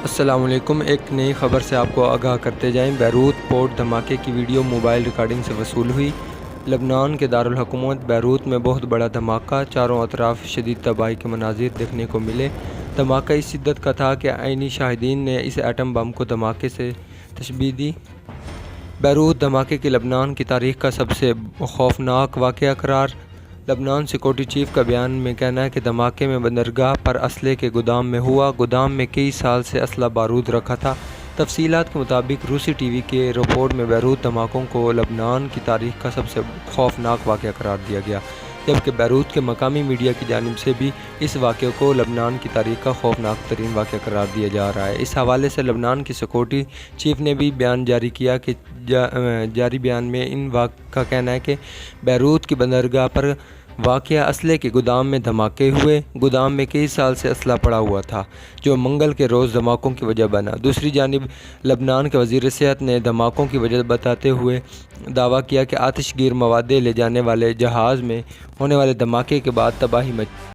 السلام علیکم۔ ایک نئی خبر سے آپ کو آگاہ کرتے جائیں۔ بیروت پورٹ دھماکے کی ویڈیو موبائل ریکارڈنگ سے وصول ہوئی۔ لبنان کے دارالحکومت بیروت میں بہت بڑا دھماکہ، چاروں اطراف شدید تباہی کے مناظر دیکھنے کو ملے۔ دھماکہ اس شدت کا تھا کہ عینی شاہدین نے اسے ایٹم بم کے دھماکے سے تشبیہ دی۔ بیروت دھماکے کی لبنان کی تاریخ کا سب سے خوفناک واقعہ قرار۔ لبنان سیکورٹی چیف کا بیان میں کہنا ہے کہ دھماکے میں بندرگاہ پر اسلحے کے گودام میں ہوا۔ گودام میں کئی سال سے اسلحہ بارود رکھا تھا۔ تفصیلات کے مطابق روسی ٹی وی کے رپورٹ میں بیروت دھماکوں کو لبنان کی تاریخ کا سب سے خوفناک واقعہ قرار دیا گیا، جبکہ بیروت کے مقامی میڈیا کی جانب سے بھی اس واقعے کو لبنان کی تاریخ کا خوفناک ترین واقعہ قرار دیا جا رہا ہے۔ اس حوالے سے لبنان کے سیکورٹی چیف نے بھی بیان جاری کیا کہ جاری بیان میں ان کا کہنا ہے کہ بیروت کی بندرگاہ پر واقع اسلحے کے گودام میں دھماکے ہوئے۔ گودام میں کئی سال سے اسلحہ پڑا ہوا تھا، جو منگل کے روز دھماکوں کی وجہ بنا۔ دوسری جانب لبنان کے وزیر صحت نے دھماکوں کی وجہ بتاتے ہوئے دعویٰ کیا کہ آتش گیر مواد لے جانے والے جہاز میں ہونے والے دھماکے کے بعد تباہی مچ